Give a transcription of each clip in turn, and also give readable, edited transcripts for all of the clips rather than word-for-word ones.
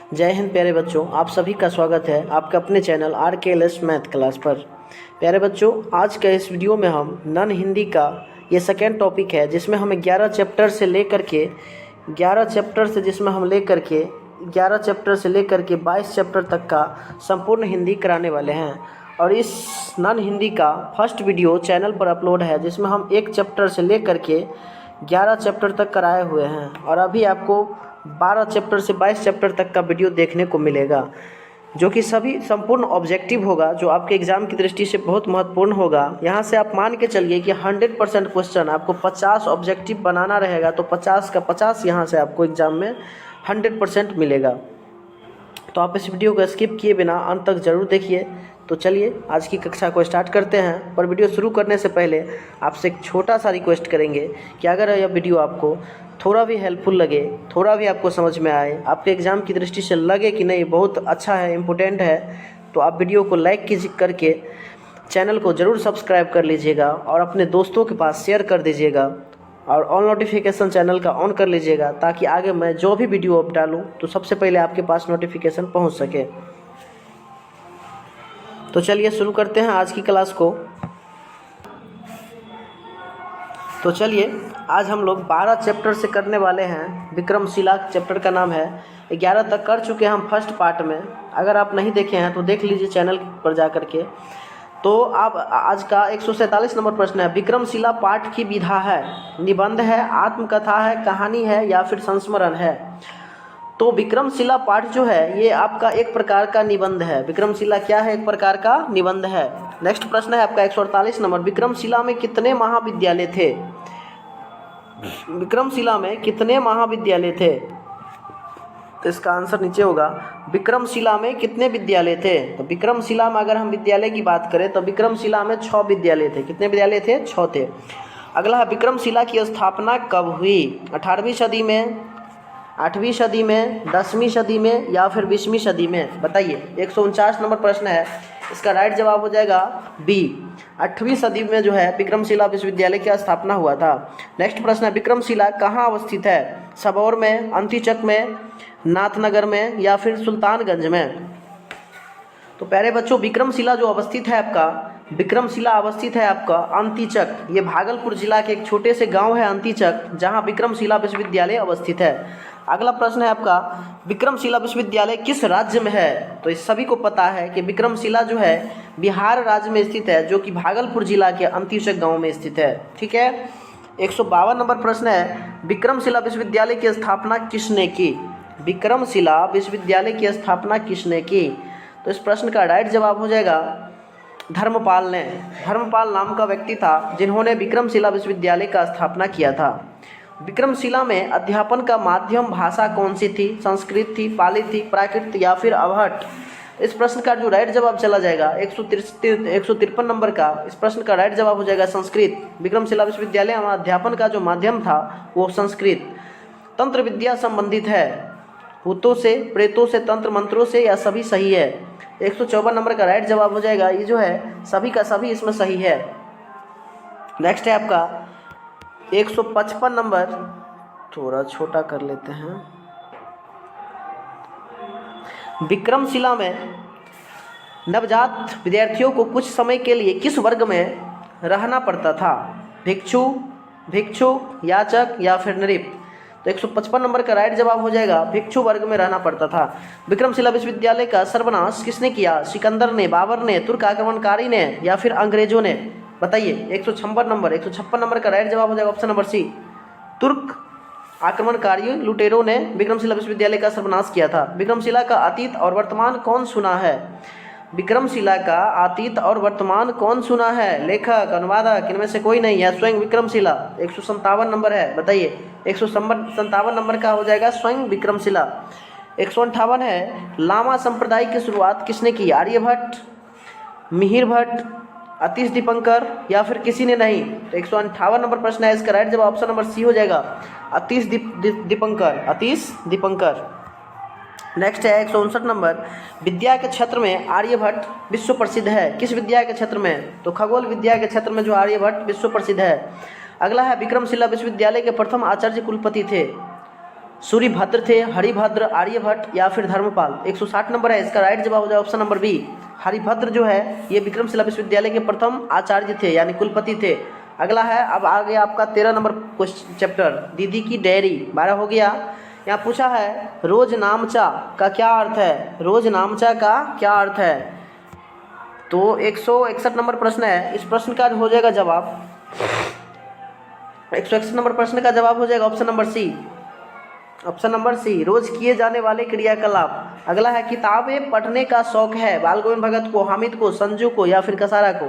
जय हिंद प्यारे बच्चों, आप सभी का स्वागत है आपके अपने चैनल RKLS मैथ क्लास पर। प्यारे बच्चों, आज के इस वीडियो में हम नॉन हिंदी का ये सेकेंड टॉपिक है जिसमें हमें 11 चैप्टर से लेकर के 22 चैप्टर तक का संपूर्ण हिंदी कराने वाले हैं। और इस नॉन हिंदी का फर्स्ट वीडियो चैनल पर अपलोड है जिसमें हम 1 चैप्टर से लेकर के 11 चैप्टर तक कराए हुए हैं और अभी आपको 12 चैप्टर से 22 चैप्टर तक का वीडियो देखने को मिलेगा, जो कि सभी संपूर्ण ऑब्जेक्टिव होगा, जो आपके एग्ज़ाम की दृष्टि से बहुत महत्वपूर्ण होगा। यहाँ से आप मान के चलिए कि 100% क्वेश्चन आपको 50 ऑब्जेक्टिव बनाना रहेगा, तो 50 का 50 यहाँ से आपको एग्ज़ाम में 100% मिलेगा। तो आप इस वीडियो को स्किप किए बिना अंत तक ज़रूर देखिए। तो चलिए आज की कक्षा को स्टार्ट करते हैं। पर वीडियो शुरू करने से पहले आपसे एक छोटा सा रिक्वेस्ट करेंगे कि अगर यह वीडियो आपको थोड़ा भी हेल्पफुल लगे, थोड़ा भी आपको समझ में आए, आपके एग्ज़ाम की दृष्टि से लगे कि नहीं बहुत अच्छा है, इम्पोर्टेंट है, तो आप वीडियो को लाइक करके चैनल को ज़रूर सब्सक्राइब कर लीजिएगा और अपने दोस्तों के पास शेयर कर दीजिएगा और ऑल नोटिफिकेशन चैनल का ऑन कर लीजिएगा, ताकि आगे मैं जो भी वीडियो अब डालूँ तो सबसे पहले आपके पास नोटिफिकेशन पहुँच सके। तो चलिए शुरू करते हैं आज की क्लास को। तो चलिए आज हम लोग 12 चैप्टर से करने वाले हैं। विक्रमशिला चैप्टर का नाम है। 11 तक कर चुके हैं हम फर्स्ट पार्ट में। अगर आप नहीं देखे हैं तो देख लीजिए चैनल पर जा कर के। तो आप आज का 147 नंबर प्रश्न है। विक्रमशिला पाठ की विधा है, निबंध है, आत्मकथा है, कहानी है या फिर संस्मरण है। तो विक्रमशिला पाठ जो है ये आपका एक प्रकार का निबंध है। विक्रमशिला क्या है? एक प्रकार का निबंध है। नेक्स्ट प्रश्न है आपका 148 नंबर। विक्रमशिला में कितने महाविद्यालय थे? विक्रमशिला में कितने महाविद्यालय थे? तो इसका आंसर नीचे होगा। विक्रमशिला में कितने विद्यालय थे? तो विक्रमशिला में अगर हम विद्यालय की बात करें तो विक्रमशिला में 6 विद्यालय थे। कितने विद्यालय थे? 6 थे। अगला है विक्रमशिला की स्थापना कब हुई? 18वीं सदी में, 8वीं सदी में, 10वीं सदी में या फिर 20वीं सदी में? बताइए। 149 नंबर प्रश्न है। इसका राइट जवाब हो जाएगा बी। 8वीं सदी में जो है विक्रमशिला विश्वविद्यालय की स्थापना हुआ था। नेक्स्ट प्रश्न है विक्रमशिला कहाँ अवस्थित है? सबौर में, अंतीचक में, नाथनगर में या फिर सुल्तानगंज में? तो प्यारे बच्चों, विक्रमशिला जो अवस्थित है आपका, विक्रमशिला अवस्थित है आपका अंतीचक। ये भागलपुर जिला के एक छोटे से गांव है अंतीचक, जहां विक्रमशिला विश्वविद्यालय अवस्थित है। अगला प्रश्न है आपका विक्रमशिला विश्वविद्यालय किस राज्य में है? तो इस सभी को पता है कि विक्रमशिला जो है बिहार राज्य में स्थित है, जो कि भागलपुर जिला के अंतीचक गाँव में स्थित है। ठीक है। 152 नंबर प्रश्न है विक्रमशिला विश्वविद्यालय की स्थापना किसने की? विक्रमशिला विश्वविद्यालय की स्थापना किसने की? तो इस प्रश्न का राइट जवाब हो जाएगा धर्मपाल ने। धर्मपाल नाम का व्यक्ति था जिन्होंने विक्रमशिला विश्वविद्यालय का स्थापना किया था। विक्रमशिला में अध्यापन का माध्यम भाषा कौन सी थी? संस्कृत थी, पाली थी, प्राकृत या फिर अवहट? इस प्रश्न का जो राइट जवाब चला जाएगा 153 नंबर का, इस प्रश्न का राइट जवाब हो जाएगा संस्कृत। विक्रमशिला विश्वविद्यालय में अध्यापन का जो माध्यम था वो संस्कृत। तंत्र विद्या संबंधित है, भूतों से, प्रेतों से, तंत्र मंत्रों से या सभी सही है? 154 नंबर का राइट जवाब हो जाएगा ये जो है सभी का सभी इसमें सही है। नेक्स्ट है आपका 155 नंबर, थोड़ा छोटा कर लेते हैं। विक्रमशिला में नवजात विद्यार्थियों को कुछ समय के लिए किस वर्ग में रहना पड़ता था? भिक्षु, याचक या फिर नृप? तो 155 नंबर का राइट जवाब हो जाएगा भिक्षु वर्ग में रहना पड़ता था। विक्रमशिला विश्वविद्यालय का सर्वनाश किसने किया? सिकंदर ने, बाबर ने, तुर्क आक्रमणकारी ने या फिर अंग्रेजों ने? बताइए। 156 नंबर का राइट जवाब हो जाएगा ऑप्शन नंबर सी। तुर्क आक्रमणकारियों लुटेरों ने विक्रमशिला विश्वविद्यालय का सर्वनाश किया था। विक्रमशिला का अतीत और वर्तमान कौन सुना है? विक्रमशिला का अतीत और वर्तमान कौन सुना है? लेखक, अनुवादक, इनमें से कोई नहीं या स्वयं विक्रमशिला? 157 नंबर है। बताइए। 157 नंबर का हो जाएगा स्वयं विक्रमशिला। 158 है लामा संप्रदाय की शुरुआत किसने की? आर्यभट्ट, मिहिर भट्ट, अतीश दीपंकर या फिर किसी ने नहीं? तो 158 नंबर प्रश्न है। इसका राइट जवाब ऑप्शन नंबर सी हो जाएगा अतीश दीपंकर। अतीश दीपंकर। नेक्स्ट है 159 नंबर। विद्या के क्षेत्र में आर्यभट्ट विश्व प्रसिद्ध है। किस विद्या के क्षेत्र में? तो खगोल विद्या के क्षेत्र में जो आर्यभट्ट विश्व प्रसिद्ध है। अगला है विक्रमशिला विश्वविद्यालय के प्रथम आचार्य कुलपति थे? सूर्यभद्र थे, हरिभद्र, आर्यभट्ट या फिर धर्मपाल। 160 नंबर है, इसका राइट जवाब हो जाए ऑप्शन नंबर बी, हरिभद्र जो है ये विक्रमशिला विश्वविद्यालय के प्रथम आचार्य थे यानी कुलपति थे। अगला है, अब आ गया आपका 13 नंबर क्वेश्चन चैप्टर, दीदी की डायरी। 12 हो गया। यहाँ पूछा है रोज नामचा का क्या अर्थ है, रोज नामचा का क्या अर्थ है। तो 161 नंबर प्रश्न है, इस प्रश्न का हो जाएगा जवाब 161 नंबर प्रश्न का जवाब हो जाएगा option number C, option number C, रोज किए जाने वाले क्रियाकलाप। अगला है, किताबें पढ़ने का शौक है बाल गोविंद भगत को, हामिद को, संजू को या फिर कसारा को।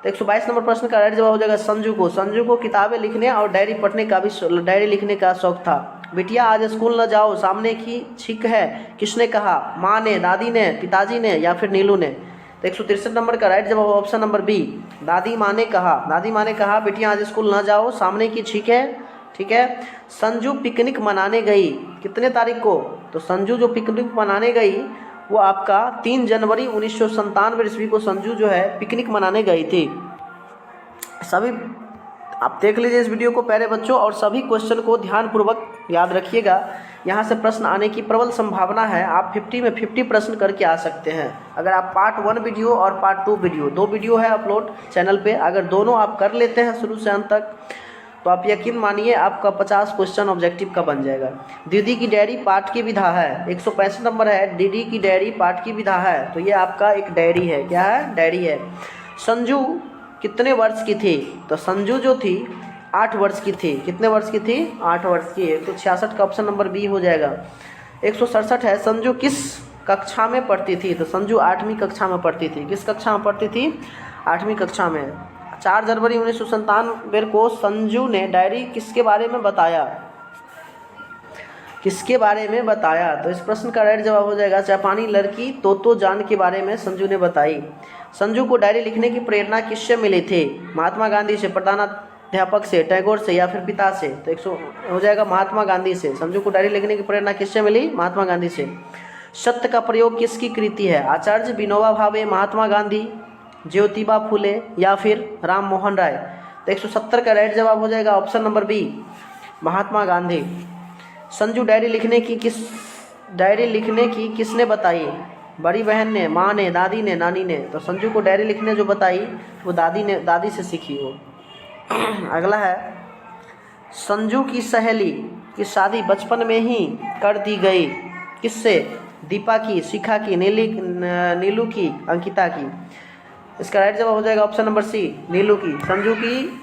तो 122 नंबर प्रश्न का राइट जवाब हो जाएगा संजू को। संजू को किताबें लिखने और डायरी पढ़ने का भी डायरी लिखने का शौक था। बिटिया आज स्कूल न जाओ, सामने की छींक है, किसने कहा, माँ ने, दादी ने, पिताजी ने या फिर नीलू ने। तो 163 नंबर का राइट जवाब ऑप्शन नंबर बी, दादी माँ ने कहा। दादी माँ ने कहा बिटिया आज स्कूल न जाओ, सामने की छींक है, ठीक है। संजू पिकनिक मनाने गई कितने तारीख को, तो संजू जो पिकनिक मनाने गई वो आपका 3 जनवरी 1997 ईस्वी को संजू जो है पिकनिक मनाने गई थी। सभी आप देख लीजिए इस वीडियो को प्यारे बच्चों और सभी क्वेश्चन को ध्यानपूर्वक याद रखिएगा। यहाँ से प्रश्न आने की प्रबल संभावना है। आप 50 में 50 प्रश्न करके आ सकते हैं अगर आप पार्ट 1 वीडियो और पार्ट 2 वीडियो, 2 वीडियो है अपलोड चैनल पे, अगर दोनों आप कर लेते हैं शुरू से अंत तक तो आप यकीन मानिए आपका 50 क्वेश्चन ऑब्जेक्टिव का बन जाएगा। दीदी की डायरी पाठ की विधा है, 165 नंबर है, दीदी की डायरी पाठ की विधा है, तो ये आपका एक डायरी है। क्या है, डायरी है। संजू कितने वर्ष की थी, तो संजू जो थी 8 वर्ष की थी। कितने वर्ष की थी, 8 वर्ष की। 166 का ऑप्शन नंबर बी हो जाएगा। 167 है, संजू किस कक्षा में पढ़ती थी, तो संजू 8वीं कक्षा में पढ़ती थी। किस कक्षा में पढ़ती थी, 8वीं कक्षा में। 4 जनवरी 1997 को संजू ने डायरी किसके बारे में बताया, किसके बारे में बताया, तो इस प्रश्न का राइट जवाब हो जाएगा जापानी लड़की तोतो जान के बारे में संजू ने बताई। संजू को डायरी लिखने की प्रेरणा किससे मिली थी, महात्मा गांधी से, प्रधानाध्यापक से, टैगोर से या फिर पिता से। तो 100 हो जाएगा महात्मा गांधी से। संजू को डायरी लिखने की प्रेरणा किससे मिली, महात्मा गांधी से। सत्य का प्रयोग किसकी कृति है, आचार्य विनोबा भावे, महात्मा गांधी, ज्योतिबा फुले या फिर राम मोहन राय। तो 170 का राइट जवाब हो जाएगा option number B, Mahatma Gandhi. Sanju diary लिखने की किसने बताई, बड़ी बहन ने, माँ ने, दादी ने, नानी ने। तो संजू को डायरी लिखने जो बताई वो दादी से सीखी वो। अगला है, संजू की सहेली की शादी बचपन में ही कर दी गई, किससे, दीपा की, शिखा की, नीलू की, अंकिता की। इसका राइट जवाब हो जाएगा ऑप्शन नंबर सी, नीलू की। संजू की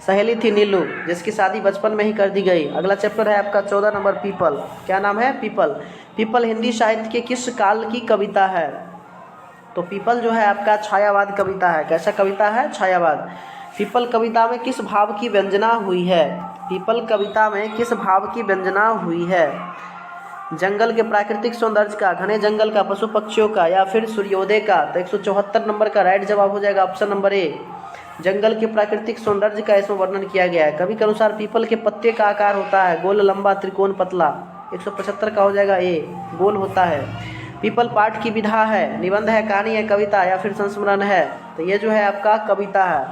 सहेली थी नीलू, जिसकी शादी बचपन में ही कर दी गई। अगला चैप्टर है आपका 14 नंबर, पीपल। क्या नाम है, पीपल। पीपल हिंदी साहित्य के किस काल की कविता है, तो पीपल जो है आपका छायावाद कविता है। कैसा कविता है, छायावाद। पीपल कविता में किस भाव की व्यंजना हुई है, पीपल कविता में किस भाव की व्यंजना हुई है, जंगल के प्राकृतिक सौंदर्य का, घने जंगल का, पशु पक्षियों का या फिर सूर्योदय का। तो 174 नंबर का राइट जवाब हो जाएगा ऑप्शन नंबर ए, जंगल के प्राकृतिक सौंदर्य का इसमें वर्णन किया गया है। कवि के अनुसार पीपल के पत्ते का आकार होता है गोल, लंबा, त्रिकोण, पतला। 175 का हो जाएगा ए, गोल होता है। पीपल पाठ की विधा है, निबंध है, कहानी है, कविता या फिर संस्मरण है। तो ये जो है आपका कविता है।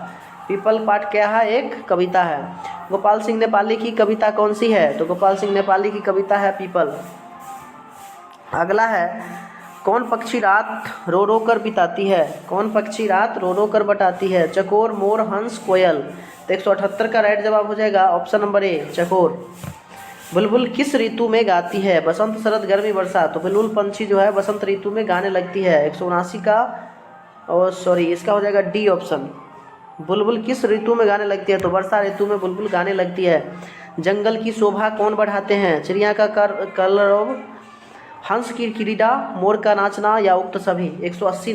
पीपल पाठ क्या है, एक कविता है। गोपाल सिंह नेपाली की कविता कौन सी है, तो गोपाल सिंह नेपाली की कविता है पीपल। अगला है, कौन पक्षी रात रो रो कर बिताती है, कौन पक्षी रात रो रो कर बिताती है, चकोर, मोर, हंस, कोयल। तो 178 का राइट जवाब हो जाएगा ऑप्शन नंबर ए, चकोर। बुलबुल किस ऋतु में गाती है, बसंत, शरद, गर्मी, वर्षा। तो बुलबुल पंछी जो है बसंत ऋतु में गाने लगती है। 179 का इसका हो जाएगा डी ऑप्शन। बुलबुल किस ऋतु में गाने लगती है, तो वर्षा ऋतु में बुलबुल गाने लगती है। जंगल की शोभा कौन बढ़ाते हैं, चिड़िया का कलरव, हंस की क्रीड़ा, मोर का नाचना या उक्त सभी। 180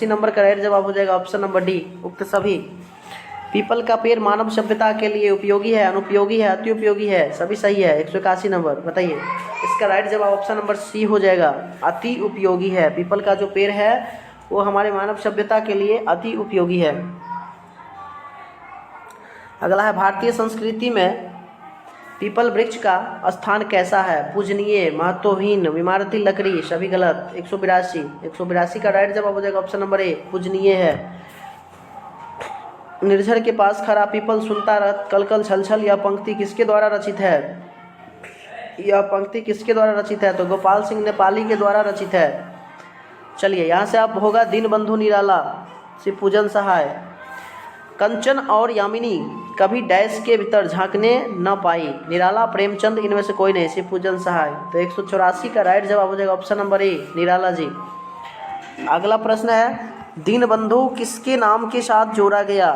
नंबर का राइट जवाब हो जाएगा ऑप्शन नंबर डी, उक्त सभी। पीपल का पेड़ मानव सभ्यता के लिए उपयोगी है, अनुपयोगी है, अति उपयोगी है, सभी सही है। 181 नंबर, बताइए। इसका राइट जवाब ऑप्शन नंबर सी हो जाएगा, अति उपयोगी है। पीपल का जो पेड़ है वो हमारे मानव सभ्यता के लिए अति उपयोगी है। अगला है, भारतीय संस्कृति में पीपल वृक्ष का स्थान कैसा है, पूजनीय, महत्वहीन, इमारती लकड़ी, सभी गलत। 182 का राइट जवाब हो जाएगा ऑप्शन नंबर ए, पूजनीय है। निर्झर के पास खड़ा पीपल सुनता रह कलकल छलछल या पंक्ति किसके द्वारा रचित है, यह पंक्ति किसके द्वारा रचित है? तो गोपाल सिंह नेपाली के द्वारा रचित है। चलिए यहाँ से आप होगा दीनबंधु निराला, शिवपूजन सहाय। कंचन और यामिनी कभी डैश के भीतर झांकने न पाई, निराला, प्रेमचंद, इनमें से कोई नहीं, शिवपूजन सहाय। तो 184 का राइट जवाब हो जाएगा ऑप्शन नंबर ए, निराला जी। अगला प्रश्न है, दीनबंधु किसके नाम के साथ जोड़ा गया?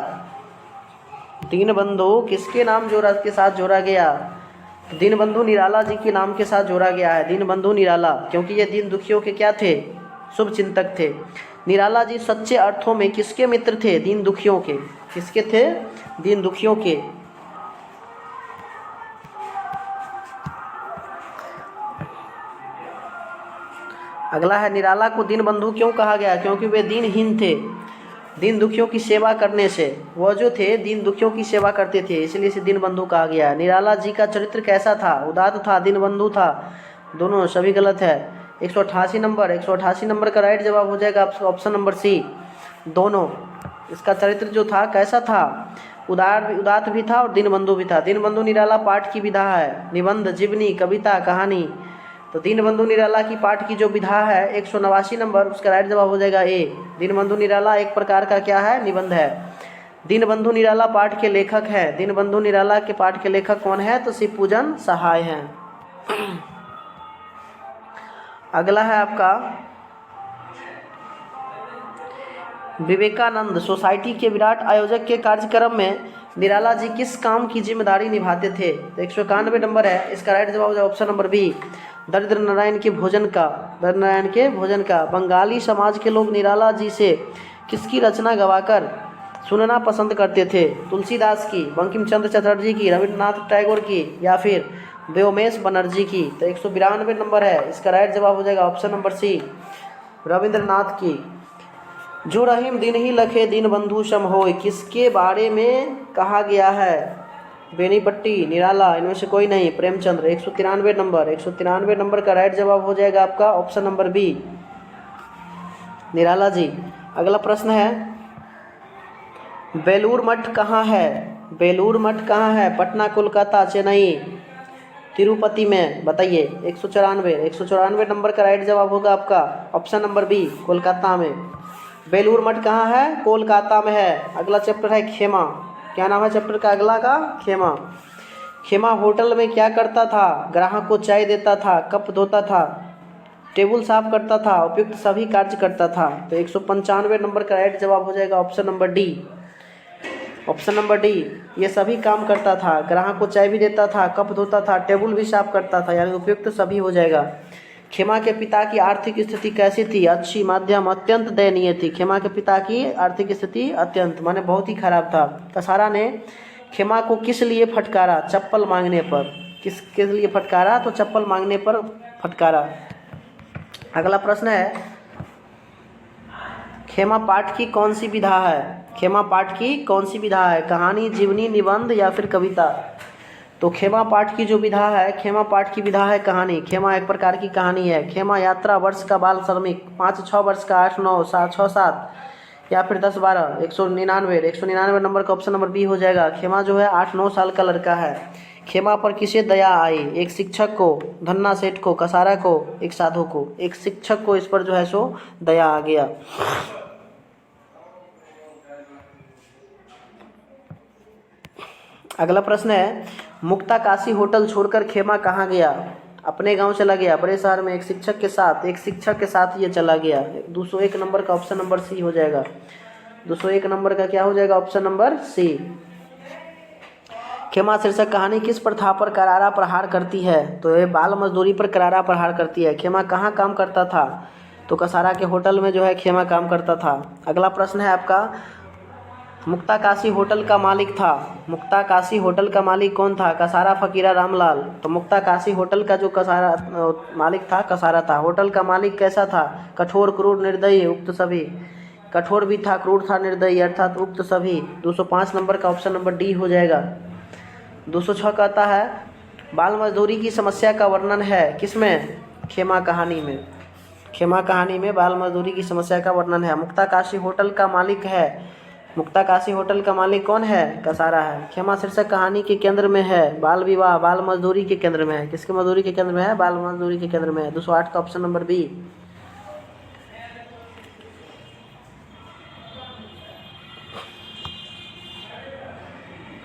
दीनबंधु किसके नाम के साथ जोड़ा गया? दीनबंधु निराला जी के नाम के साथ जोड़ा गया है, दीनबंधु निराला, क्योंकि ये दीन दुखियों के क्या थे? शुभ चिंतक थे। निराला जी सच्चे अर्थों में किसके मित्र थे? दीन दुखियों के। किसके थे? दीन दुखियों के। अगला है, निराला को दीनबंधु क्यों कहा गया? क्योंकि वे दीनहीन थे, दीन दुखियों की सेवा करने से, वह जो थे दीन दुखियों की सेवा करते थे, इसलिए इसे दीनबंधु कहा गया है। निराला जी का चरित्र कैसा था? उदात्त था, दीनबंधु था, दोनों सभी गलत है। 188 नंबर, 188 नंबर का राइट जवाब हो जाएगा ऑप्शन नंबर सी, दोनों। इसका चरित्र जो था कैसा था? उदात्त भी था और दीनबंधु भी था। दीनबंधु निराला पाठ की विधा है, निबंध, जीवनी, कविता, कहानी। तो दीनबंधु निराला की पाठ की जो विधा है 189 नंबर, उसका राइट जवाब हो जाएगा ए। दीनबंधु निराला एक प्रकार का क्या है? निबंध है। दीनबंधु निराला पाठ के लेखक है। दीनबंधु निराला के पाठ के लेखक कौन है? तो शिवपूजन सहाय हैं। अगला है आपका, विवेकानंद सोसाइटी के विराट आयोजक के कार्यक्रम में निराला जी किस काम की जिम्मेदारी निभाते थे? तो 191 नंबर है, इसका राइट जवाब हो जाएगा ऑप्शन नंबर बी, दरिद्र नारायण के भोजन का। दरिद्र नारायण के भोजन का। बंगाली समाज के लोग निराला जी से किसकी रचना गवाकर सुनना पसंद करते थे? तुलसीदास की, बंकिम चंद्र चटर्जी की, रविन्द्रनाथ टैगोर की, या फिर व्योमेश बनर्जी की। तो 192 नंबर है, इसका राइट जवाब हो जाएगा ऑप्शन नंबर सी, रविन्द्रनाथ की। जो रहीम दिन ही लखे दीनबंधु सम होय, किसके बारे में कहा गया है? बेनीपट्टी, निराला, इनमें से कोई नहीं, प्रेमचंद्र। 193 नंबर, 193 नंबर का राइट जवाब हो जाएगा आपका option number B, Nirala ji. अगला प्रश्न है, बेलूर मठ कहाँ है? बेलूर मठ कहाँ है? पटना, कोलकाता, चेन्नई, तिरुपति में? बताइए। 194 नंबर का राइट जवाब होगा आपका ऑप्शन नंबर बी, कोलकाता में। बेलूर मठ कहाँ है? कोलकाता में है। अगला चैप्टर है खेमा। क्या नाम है चैप्टर का अगला का? खेमा। खेमा होटल में क्या करता था? ग्राहक को चाय देता था, कप धोता था, टेबल साफ करता था, उपयुक्त सभी कार्य करता था। तो 195 नंबर का राइट जवाब हो जाएगा option number D, option number D. ये सभी काम करता था, ग्राहक को चाय भी देता था, कप धोता था, टेबल भी साफ करता था, यानी उपयुक्त सभी हो जाएगा। खेमा के पिता की आर्थिक स्थिति कैसी थी? अच्छी, मध्यम, अत्यंत दयनीय थी। खेमा के पिता की आर्थिक स्थिति अत्यंत माने बहुत ही खराब था। कसारा ने खेमा को किस लिए फटकारा? चप्पल मांगने पर। किसके लिए फटकारा? तो चप्पल मांगने पर फटकारा। अगला प्रश्न है, खेमा पाठ की कौन सी विधा है? खेमा पाठ की कौन सी विधा है? कहानी, जीवनी, निबंध या फिर कविता? तो खेमा पाठ की जो विधा है, खेमा पाठ की विधा है कहानी। खेमा एक प्रकार की कहानी है। खेमा यात्रा, वर्ष का बाल श्रमिक, 5-6 वर्ष का, 8-9, 6-7 या फिर 10-12। 199 नंबर का ऑप्शन नंबर बी हो जाएगा। खेमा जो है 8-9 साल का लड़का है। खेमा पर किसे दया आई? एक शिक्षक को, धन्ना सेठ को, कसारा को, एक साधु को। एक शिक्षक को इस पर जो है सो दया आ गया। अगला प्रश्न है, मुक्ता काशी होटल छोड़कर खेमा कहाँ गया? अपने गांव चला गया, बड़े शहर में एक शिक्षक के साथ ये चला गया। 201 नंबर का ऑप्शन नंबर सी हो जाएगा। 201 नंबर का क्या हो जाएगा? Option number C. खेमा शीर्षक कहानी किस प्रथा पर करारा प्रहार करती है? तो ये बाल मजदूरी पर करारा प्रहार करती है। खेमा कहाँ काम करता था? तो कसारा के होटल में जो है खेमा काम करता था। अगला प्रश्न है आपका, मुक्ता काशी होटल का मालिक था। मुक्ता काशी होटल का मालिक कौन था? कसारा, फकीरा, रामलाल। तो मुक्ता काशी होटल का जो मालिक था कसारा था। होटल का मालिक कैसा था? कठोर, क्रूर, निर्दयी, उक्त सभी। कठोर भी था, क्रूर था, निर्दयी अर्थात उक्त सभी। 205 नंबर का ऑप्शन नंबर डी हो जाएगा। 206 कहता है, बाल मजदूरी की समस्या का वर्णन है किसमें? खेमा कहानी में। खेमा कहानी में बाल मजदूरी की समस्या का वर्णन है। मुक्ता काशी होटल का मालिक है मुक्ता काशी होटल का मालिक कौन है? कसारा है। खेमा शीर्षक कहानी के केंद्र में है। बाल विवाह बाल मजदूरी के केंद्र में है। किसके मजदूरी के केंद्र में है? बाल मजदूरी के केंद्र में है। 208 का ऑप्शन नंबर बी।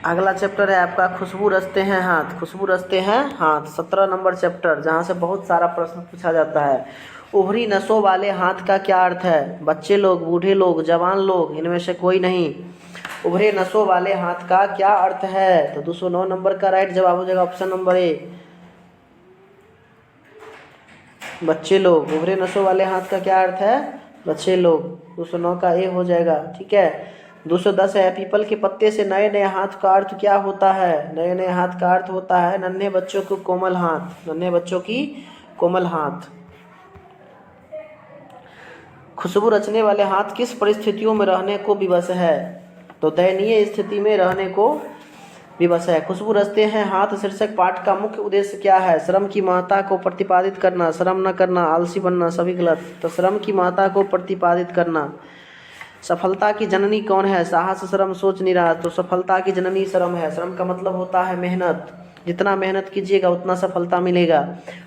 अगला चैप्टर है आपका खुशबू रचते हैं हाथ। खुशबू रचते हैं हाथ 17 नंबर चैप्टर, जहाँ से बहुत सारा प्रश्न पूछा जाता है। उभरी नसों वाले हाथ का क्या अर्थ है? बच्चे लोग, बूढ़े लोग, जवान लोग, इनमें से कोई नहीं। उभरे नसों वाले हाथ का क्या अर्थ है? तो 209 नंबर का राइट जवाब हो जाएगा ऑप्शन नंबर ए, बच्चे लोग। उभरे नसों वाले हाथ का क्या अर्थ है? बच्चे लोग। 209 का ए हो जाएगा। ठीक है। 210 है पीपल के पत्ते से नए नए हाथ का अर्थ क्या होता है? नए नए हाथ का अर्थ होता है नन्हे बच्चों को कोमल हाथ, नन्हे बच्चों की कोमल हाथ। खुशबू रचने वाले हाथ किस परिस्थितियों में रहने को विवश है? तो दयनीय स्थिति में रहने को विवश है। खुशबू रचते हैं हाथ शीर्षक पाठ का मुख्य उद्देश्य क्या है? श्रम की महत्ता को प्रतिपादित करना, श्रम न करना, आलसी बनना, सभी गलत। तो श्रम की महत्ता को प्रतिपादित करना। सफलता की जननी कौन है? साहस, श्रम, सोच, निराश। तो सफलता की जननी श्रम है। श्रम का मतलब होता है मेहनत। जितना मेहनत कीजिएगा उतना सफलता मिलेगा।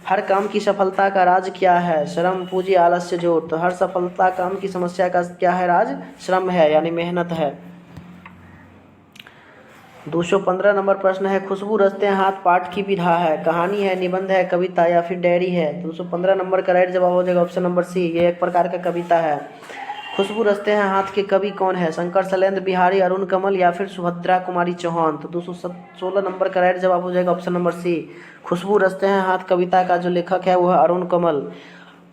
हर काम की सफलता का राज क्या है? श्रम, पूंजी, आलस्य, जोर। तो हर सफलता काम की समस्या का क्या है? राज श्रम है, यानी मेहनत है। 215 नंबर प्रश्न है खुशबू रचते हैं हाथ पाठ की विधा है? कहानी है, निबंध है, कविता या फिर डायरी है? 215 नंबर का राइट जवाब हो जाएगा ऑप्शन नंबर सी, ये एक प्रकार का कविता है। खुशबू रचते हैं हाथ के कवि कौन है? शंकर, शैलेंद्र बिहारी, अरुण कमल या फिर सुभद्रा कुमारी चौहान? तो 216 नंबर का राइट जवाब हो जाएगा ऑप्शन नंबर सी। खुशबू रचते हैं हाथ कविता का जो लेखक है वो है अरुण कमल।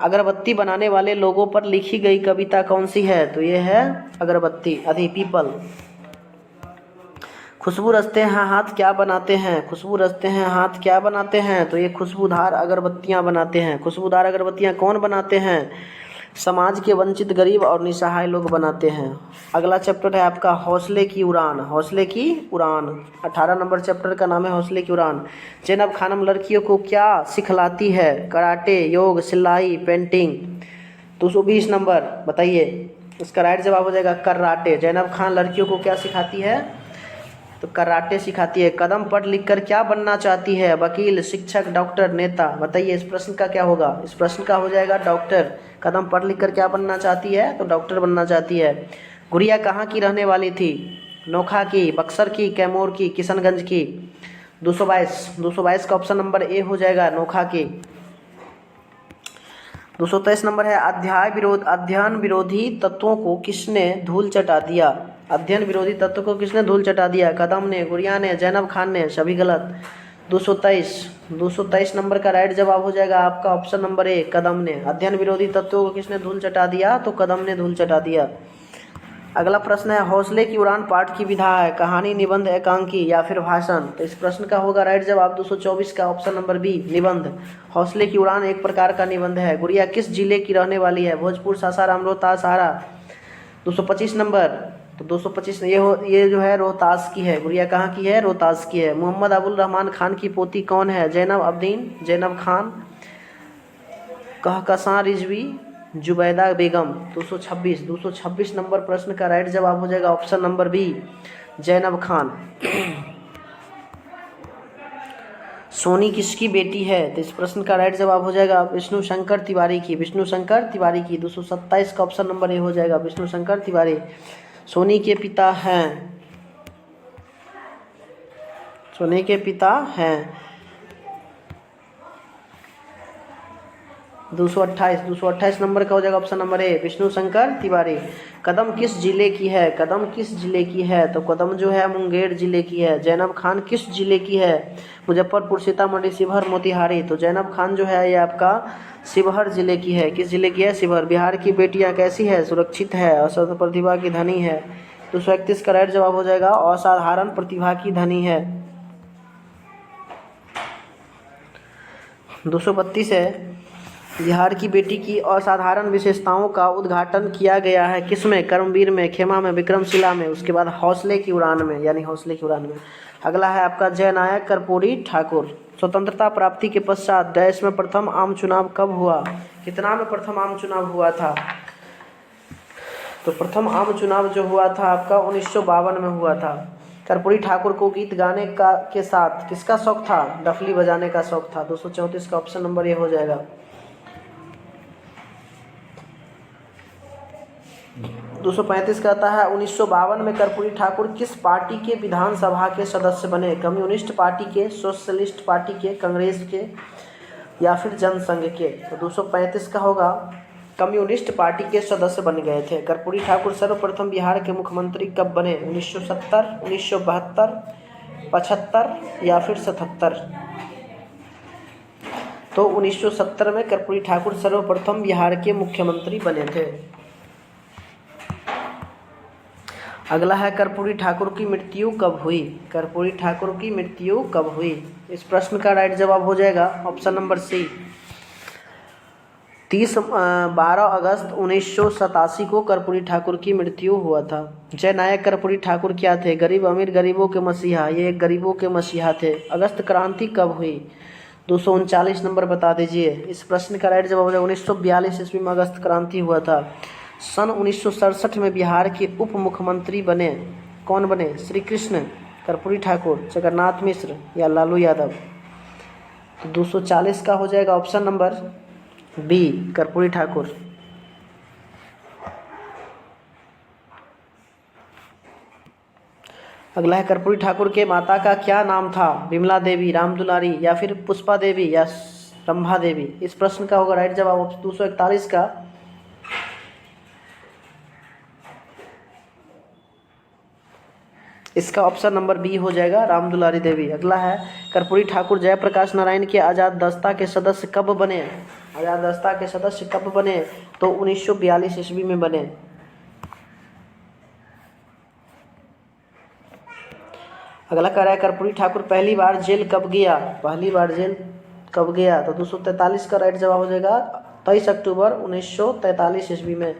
अगरबत्ती बनाने वाले लोगों पर लिखी गई कविता कौन सी है? तो ये है अगरबत्ती, पीपल। खुशबू रचते हैं हाथ क्या बनाते हैं? खुशबू रचते हैं हाथ क्या बनाते हैं? तो ये खुशबूदार अगरबत्तियां बनाते हैं। खुशबूदार अगरबत्तियां कौन बनाते हैं? समाज के वंचित, गरीब और निसहाय लोग बनाते हैं। अगला चैप्टर है आपका हौसले की उड़ान। हौसले की उड़ान 18 नंबर चैप्टर का नाम है हौसले की उड़ान। जैनब खानम लड़कियों को क्या सिखलाती है? कराटे, योग, सिलाई, पेंटिंग। 220 नंबर बताइए, इसका राइट जवाब हो जाएगा कराटे। जैनब खान लड़कियों को क्या सिखाती है? तो कराटे सिखाती है। कदम पढ़ लिख कर क्या बनना चाहती है? वकील, शिक्षक, डॉक्टर, नेता। बताइए इस प्रश्न का क्या होगा? इस प्रश्न का हो जाएगा डॉक्टर। कदम पढ़ लिख कर क्या बनना चाहती है? तो डॉक्टर बनना चाहती है। गुड़िया कहाँ की रहने वाली थी? नोखा की, बक्सर की, कैमूर की, किशनगंज की। 222 का ऑप्शन नंबर ए हो जाएगा नोखा की। 223 नंबर है अध्ययन विरोधी तत्वों को किसने धूल चटा दिया? अध्ययन विरोधी तत्व को किसने धूल चटा दिया? कदम ने, गुड़िया ने, जैनब खान ने, सभी गलत। 223 नंबर का राइट जवाब हो जाएगा आपका ऑप्शन नंबर ए, कदम ने। अध्ययन विरोधी तत्वों को किसने धूल चटा दिया? तो कदम ने धूल चटा दिया। अगला प्रश्न है हौसले की उड़ान पाठ की विधा है? कहानी, निबंध, एकांकी या फिर भाषण? तो इस प्रश्न का होगा राइट जवाब 224 का ऑप्शन नंबर बी, निबंध। हौसले की उड़ान एक प्रकार का निबंध है। गुड़िया किस जिले की रहने वाली है? भोजपुर, सासाराम, रोहतास, आरा। 225 नंबर। तो 225 ये जो है रोहतास की है। गुड़िया कहाँ की है? रोहतास की है। मोहम्मद अबुल रहमान खान की पोती कौन है? जैनब अब्दीन, जैनब खान, कहकशां रिजवी, जुबैदा बेगम। 226 नंबर प्रश्न का राइट जवाब हो जाएगा option number B, Zainab Khan. Soni किसकी बेटी है? तो इस प्रश्न का राइट जवाब हो जाएगा विष्णु शंकर तिवारी की। विष्णु शंकर तिवारी की। 227 का ऑप्शन नंबर ए हो जाएगा विष्णु शंकर तिवारी। सोनी के पिता हैं, सोनी के पिता हैं 228 नंबर का हो जाएगा option number A, Vishnu Shankar Tiwari. कदम किस जिले की है? कदम किस जिले की है? तो कदम जो है मुंगेर जिले की है। जैनब खान किस जिले की है? मुजफ्फरपुर, सीतामढ़ी, शिवहर, मोतिहारी। तो जैनब खान जो है ये आपका शिवहर जिले की है। किस जिले की है? शिवहर। बिहार की बेटियां कैसी है? सुरक्षित है, असाधारण प्रतिभा की धनी है। 231 का राइट जवाब हो जाएगा असाधारण प्रतिभा की धनी है। 232 है बिहार की बेटी की असाधारण विशेषताओं का उद्घाटन किया गया है किसमें? कर्मवीर में, खेमा में, विक्रमशिला में। उसके बाद हौसले की उड़ान में, यानी हौसले की उड़ान में। अगला है आपका जयनायक कर्पूरी ठाकुर। स्वतंत्रता प्राप्ति के पश्चात देश में प्रथम आम चुनाव कब हुआ? कितना में प्रथम आम चुनाव हुआ था? तो प्रथम आम चुनाव जो हुआ था आपका 1952 में हुआ था। कर्पूरी ठाकुर को गीत गाने का के साथ किसका शौक था? डफली बजाने का शौक था। 234 का ऑप्शन नंबर ये हो जाएगा। 235 कहता है 1952 में कर्पूरी ठाकुर किस पार्टी के विधानसभा के सदस्य बने? कम्युनिस्ट पार्टी के, सोशलिस्ट पार्टी के, कांग्रेस के या फिर जनसंघ के? तो 235 का होगा कम्युनिस्ट पार्टी के सदस्य बन गए थे। कर्पूरी ठाकुर सर्वप्रथम बिहार के मुख्यमंत्री कब बने? 1970, 1972, 75 या फिर 77? तो 1970 में कर्पूरी ठाकुर सर्वप्रथम बिहार के मुख्यमंत्री बने थे। अगला है कर्पूरी ठाकुर की मृत्यु कब हुई? कर्पूरी ठाकुर की मृत्यु कब हुई? इस प्रश्न का राइट जवाब हो जाएगा ऑप्शन नंबर सी। 12 अगस्त 1987 को कर्पूरी ठाकुर की मृत्यु हुआ था। जय नायक कर्पूरी ठाकुर क्या थे? गरीब अमीर, गरीबों के मसीहा। ये गरीबों के मसीहा थे। अगस्त क्रांति कब हुई? 239 नंबर बता दीजिए। इस प्रश्न का राइट जवाब हो जाएगा 1942 ईस्वी में अगस्त क्रांति हुआ था। सन 1967 में बिहार के उप मुख्यमंत्री बने, कौन बने? श्री कृष्ण कर्पूरी ठाकुर, जगन्नाथ मिश्र या लालू यादव? तो 240 का हो जाएगा option number B, Karpoori Thakur. अगला है कर्पूरी ठाकुर के माता का क्या नाम था? विमला देवी, रामदुलारी या फिर पुष्पा देवी या रंभा देवी? इस प्रश्न का होगा राइट जवाब 241 का इसका ऑप्शन नंबर बी हो जाएगा, रामदुलारी देवी। अगला है कर्पूरी ठाकुर जयप्रकाश नारायण के आजाद दस्ता के सदस्य कब बने? आजाद दस्ता के सदस्य कब बने? तो 1942 ईस्वी में बने। अगला कह रहा है कर्पूरी ठाकुर पहली बार जेल कब गया? पहली बार जेल कब गया? तो 243 का राइट जवाब हो जाएगा 23 अक्टूबर 1943 ईस्वी में।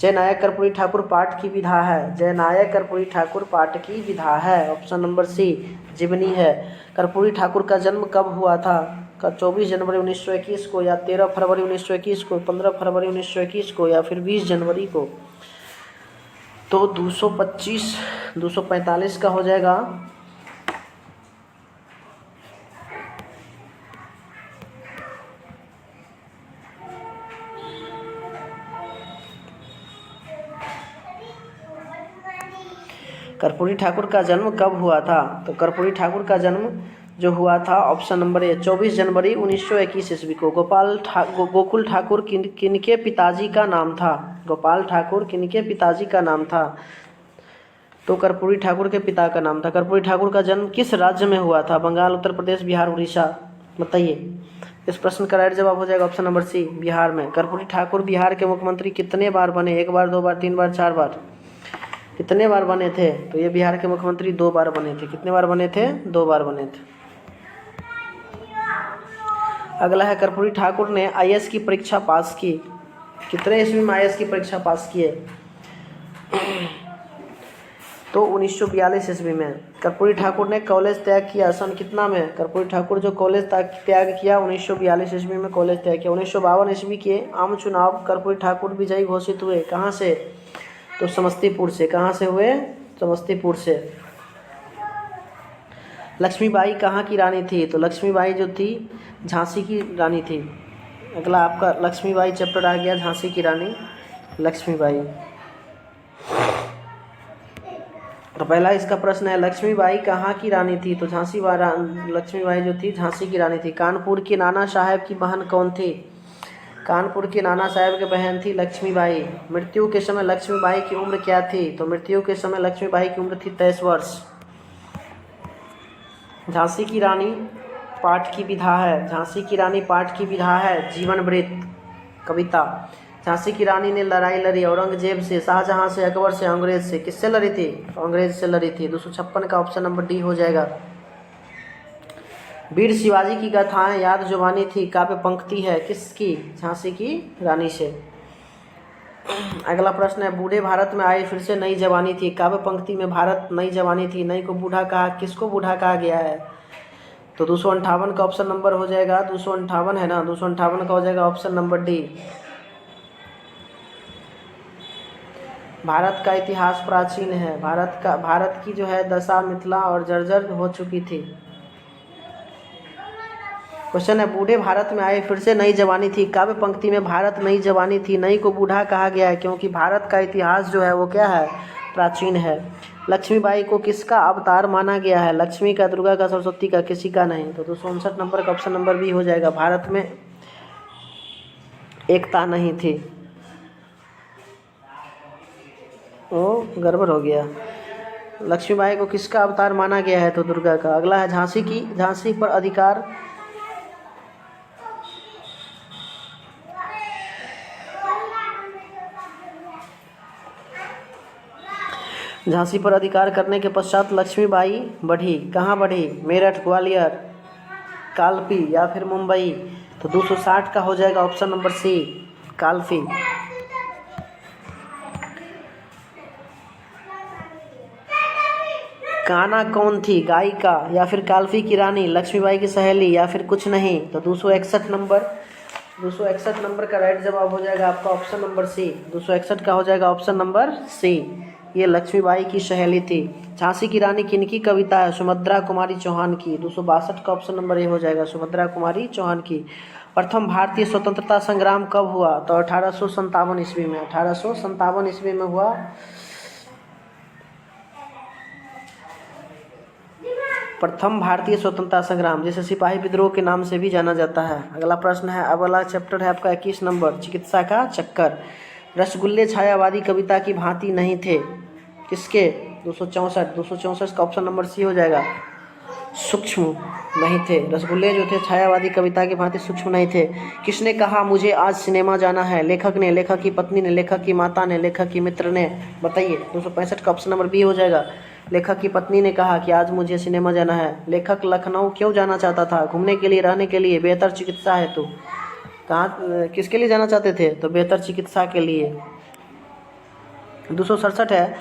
जय नायक कर्पूरी ठाकुर पाठ की विधा है? जय नायक कर्पूरी ठाकुर पाठ की विधा है। ऑप्शन नंबर सी जीवनी है। कर्पूरी ठाकुर का जन्म कब हुआ था? 24 जनवरी 1921 को या 13 फरवरी 1921 को, 15 फरवरी 1921 को या फिर 20 जनवरी को? तो 225, 245 का हो जाएगा कर्पूरी ठाकुर का जन्म कब हुआ था? तो कर्पूरी ठाकुर का जन्म जो हुआ था ऑप्शन नंबर ए 24 जनवरी 1921 ईस्वी को। गोकुल ठाकुर किनके पिताजी का नाम था? गोपाल ठाकुर किनके पिताजी का नाम था? तो कर्पूरी ठाकुर के पिता का नाम था। कर्पूरी ठाकुर का जन्म किस राज्य में हुआ था? बंगाल, उत्तर प्रदेश, बिहार, उड़ीसा? बताइए। इस प्रश्न का राइट जवाब हो जाएगा ऑप्शन नंबर सी, बिहार में। कर्पूरी ठाकुर बिहार के मुख्यमंत्री कितने बार बने? 1 बार, 2 बार, 3 बार, 4 बार? कितने बार बने थे? तो ये बिहार के मुख्यमंत्री 2 बार बने थे। कितने बार बने थे? 2 बार बने थे। अगला है कर्पूरी ठाकुर ने आईएएस की परीक्षा पास की? कितने ईस्वी में आईएएस की परीक्षा पास किए? तो 1942 ईस्वी में। कर्पूरी ठाकुर ने कॉलेज त्याग किया सन कितना में? कर्पूरी ठाकुर जो कॉलेज त्याग किया 1942 ईस्वी में कॉलेज त्याग किया। 1952 ईस्वी के आम चुनाव कर्पूरी ठाकुर विजयी घोषित हुए। कहाँ से? तो समस्तीपुर से। कहाँ से हुए? समस्तीपुर से। लक्ष्मीबाई कहाँ की रानी थी? तो लक्ष्मीबाई जो थी झांसी की रानी थी। अगला आपका लक्ष्मीबाई चैप्टर आ गया, झांसी की रानी लक्ष्मीबाई। तो पहला इसका प्रश्न है लक्ष्मीबाई कहाँ की रानी थी? तो लक्ष्मीबाई जो थी झांसी की रानी थी। कानपुर के नाना साहेब की बहन कौन थी? कानपुर के नाना साहेब की बहन थी लक्ष्मीबाई। मृत्यु के समय लक्ष्मीबाई की उम्र क्या थी? तो मृत्यु के समय लक्ष्मीबाई की उम्र थी 23 वर्ष। झांसी की रानी पाठ की विधा है? झांसी की रानी पाठ की विधा है जीवन वृत्त कविता। झांसी की रानी ने लड़ाई लड़ी औरंगजेब से, शाहजहां से, अकबर से, अंग्रेज से। किससे लड़ी थी? अंग्रेज से लड़ी थी। 256 का ऑप्शन नंबर डी हो जाएगा। वीर शिवाजी की गाथाएं याद जुबानी थी काव्य पंक्ति है किसकी? झांसी की रानी से। अगला प्रश्न है बूढ़े भारत में आई फिर से नई जवानी थी। काव्य पंक्ति में भारत नई जवानी थी, नई को बूढ़ा कहा, किसको बूढ़ा कहा गया है? तो 258 का ऑप्शन नंबर हो जाएगा 258 है ना, 258 का हो जाएगा ऑप्शन नंबर डी। भारत का इतिहास प्राचीन है। भारत की जो है दशा मिथिला और जर्जर हो चुकी थी। क्वेश्चन है, बूढ़े भारत में आए फिर से नई जवानी थी। काव्य पंक्ति में भारत नई जवानी थी, नई को बूढ़ा कहा गया है क्योंकि भारत का इतिहास जो है वो क्या है, प्राचीन है। लक्ष्मीबाई को किसका अवतार माना गया है? लक्ष्मी का, दुर्गा का, सरस्वती का, किसी का नहीं। तो 259 नंबर का ऑप्शन नंबर बी हो जाएगा। भारत में एकता नहीं थी। ओ गड़बड़ हो गया। लक्ष्मीबाई को किसका अवतार माना गया है? तो दुर्गा का। अगला है झांसी पर अधिकार झांसी पर अधिकार करने के पश्चात लक्ष्मीबाई बढ़ी। कहाँ बढ़ी? मेरठ, ग्वालियर, कालपी या फिर मुंबई। तो 260 का हो जाएगा option number C, Kalpi. Kanha कौन थी? गायिका या फिर कालपी की रानी, लक्ष्मीबाई की सहेली या फिर कुछ नहीं। तो 261 नंबर का राइट जवाब हो जाएगा आपका ऑप्शन नंबर सी। 261 का हो जाएगा ऑप्शन नंबर सी। ये लक्ष्मीबाई की सहेली थी। झांसी की रानी किनकी कविता है? सुभद्रा कुमारी चौहान की। 262 का ऑप्शन नंबर ए हो जाएगा, सुभद्रा कुमारी चौहान की। प्रथम भारतीय स्वतंत्रता संग्राम कब हुआ? तो 1857 ईस्वी में। 1857 ईस्वी में हुआ। प्रथम भारतीय स्वतंत्रता संग्राम, जिसे सिपाही विद्रोह के नाम से भी जाना जाता है। अगला प्रश्न है, अब अगला चैप्टर है आपका 21 नंबर, चिकित्सा का चक्कर। रसगुल्ले छायावादी कविता की भांति नहीं थे। किसके? 264 का ऑप्शन नंबर सी हो जाएगा, सूक्ष्म नहीं थे। रसगुल्ले जो थे छायावादी कविता की भांति सूक्ष्म नहीं थे। किसने कहा मुझे आज सिनेमा जाना है? लेखक ने, लेखक की पत्नी ने, लेखक की माता ने, लेखक की मित्र ने। बताइए। 265 का ऑप्शन नंबर बी हो जाएगा, लेखक की पत्नी ने कहा कि आज मुझे सिनेमा जाना है। लेखक लखनऊ क्यों जाना चाहता था? घूमने के लिए, रहने के लिए, बेहतर चिकित्सा हेतु। कहाँ, किसके लिए जाना चाहते थे? तो बेहतर चिकित्सा के लिए। 267 है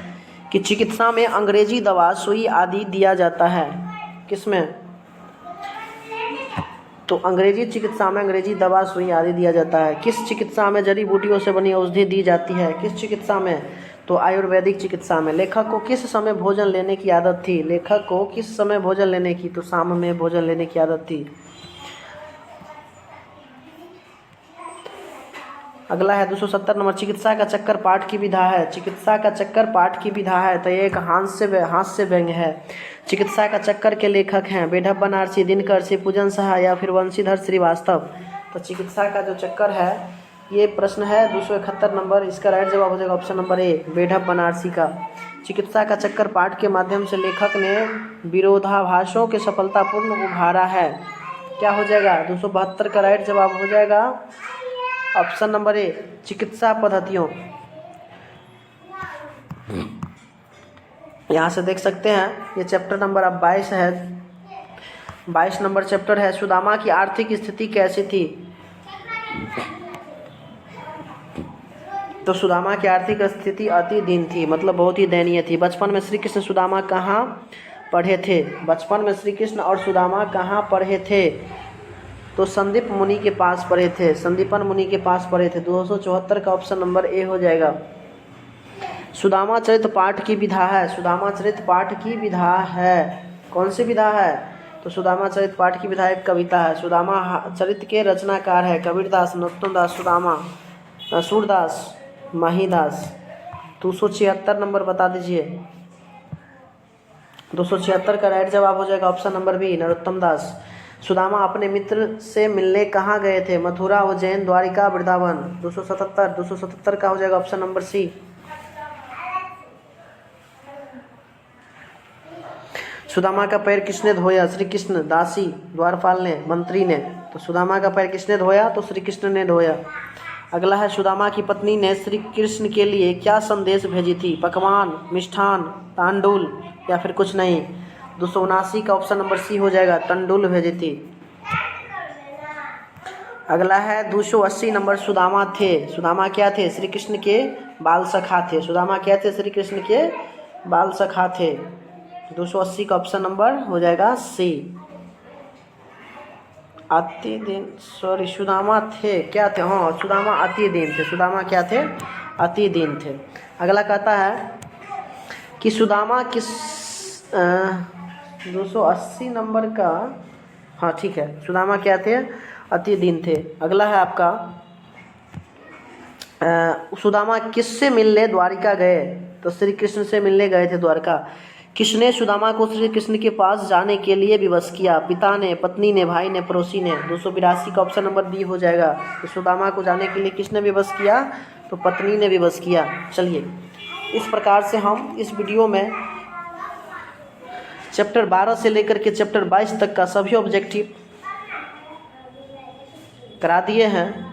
कि चिकित्सा में अंग्रेजी दवा, सुई आदि दिया जाता है। किसमें? तो अंग्रेजी चिकित्सा में अंग्रेजी दवा, सुई आदि दिया जाता है। किस चिकित्सा में जड़ी बूटियों से बनी औषधि दी जाती है? किस चिकित्सा में? तो आयुर्वेदिक चिकित्सा में। लेखक को किस समय भोजन लेने की आदत थी? लेखक को किस समय भोजन लेने की? तो शाम में भोजन लेने की आदत थी। अगला है 270 नंबर, चिकित्सा का चक्कर पाठ की विधा है। चिकित्सा का चक्कर पाठ की विधा है, तो ये एक हास्य व्यंग्य है। चिकित्सा का चक्कर के लेखक हैं बेढप बनारसी, दिनकर, शिवपूजन शाह या फिर वंशीधर श्रीवास्तव। तो चिकित्सा का जो चक्कर है, ये प्रश्न है 271 नंबर। इसका राइट जवाब हो जाएगा ऑप्शन नंबर ए, बेढप बनारसी का। चिकित्सा का चक्कर पाठ के माध्यम से लेखक ने विरोधाभासों के सफलतापूर्ण उभारा है। क्या हो जाएगा? 272 का राइट जवाब हो जाएगा ऑप्शन नंबर ए, चिकित्सा पद्धतियों। यहाँ से देख सकते हैं, ये चैप्टर नंबर अब 22 है। 22 नंबर चैप्टर है, सुदामा की आर्थिक स्थिति कैसी थी? तो सुदामा की आर्थिक स्थिति अति दीन थी, मतलब बहुत ही दयनीय थी। बचपन में श्री कृष्ण सुदामा कहाँ पढ़े थे? बचपन में श्री कृष्ण और सुदामा कहाँ पढ़े थे? तो संदीप मुनि के पास पढ़े थे, संदीपन मुनि के पास पढ़े थे। 274 का ऑप्शन नंबर ए हो जाएगा। सुदामा चरित पाठ की विधा है। सुदामा चरित पाठ की विधा है, कौन सी विधा है? तो सुदामा चरित पाठ की विधा एक कविता है। सुदामा चरित के रचनाकार है कबीरदास, नरोत्तम दास, सूरदास, माहीदास। 276 नंबर बता दीजिए। 276 का राइट जवाब हो जाएगा ऑप्शन नंबर बी, नरोत्तम दास। सुदामा अपने मित्र से मिलने कहाँ गए थे? मथुरा, उज्जैन, द्वारिका, वृंदावन। 277 का हो जाएगा ऑप्शन नंबर सी। सुदामा का पैर किसने धोया? श्री कृष्ण, दासी, द्वारपाल ने, मंत्री ने। तो सुदामा का पैर किसने धोया? तो श्री कृष्ण ने धोया। अगला है, सुदामा की पत्नी ने श्री कृष्ण के लिए क्या संदेश भेजी थी? पकवान, मिष्ठान, तांडुल या फिर कुछ नहीं। 279 का ऑप्शन नंबर सी हो जाएगा, तंडुल भेजी थी। अगला है 280 नंबर, सुदामा थे, सुदामा क्या थे? श्री कृष्ण के बाल सखा थे। सुदामा क्या थे? श्री कृष्ण के बाल सखा थे। 280 का ऑप्शन नंबर हो जाएगा सी। अति दिन, सॉरी, सुदामा थे क्या थे? हाँ, सुदामा अति दीन थे। सुदामा क्या थे? अति दीन थे। अगला कहता है कि सुदामा किस 280 नंबर का, हाँ ठीक है, सुदामा क्या थे? अति दीन थे। अगला है आपका सुदामा किससे मिलने द्वारिका गए? तो श्री कृष्ण से मिलने गए थे द्वारका। किसने सुदामा को श्री कृष्ण के पास जाने के लिए विवश किया? पिता ने, पत्नी ने, भाई ने, पड़ोसी ने। 282 का ऑप्शन नंबर डी हो जाएगा। तो सुदामा को जाने के लिए किसने विवश किया? तो पत्नी ने विवश किया। चलिए, इस प्रकार से हम इस वीडियो में चैप्टर 12 से लेकर के चैप्टर 22 तक का सभी ऑब्जेक्टिव करा दिए हैं,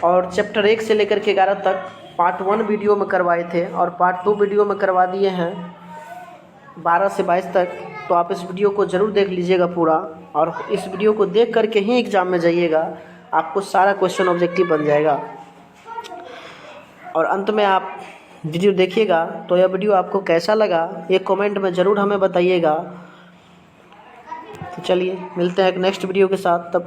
और चैप्टर 1 से लेकर के 11 तक पार्ट 1 वीडियो में करवाए थे और पार्ट 2 वीडियो में करवा दिए हैं 12 से 22 तक। तो आप इस वीडियो को ज़रूर देख लीजिएगा पूरा, और इस वीडियो को देख करके ही एग्ज़ाम में जाइएगा, आपको सारा क्वेश्चन ऑब्जेक्टिव बन जाएगा। और अंत में आप वीडियो देखिएगा तो यह वीडियो आपको कैसा लगा ये कमेंट में ज़रूर हमें बताइएगा। तो चलिए, मिलते हैं एक नेक्स्ट वीडियो के साथ, तब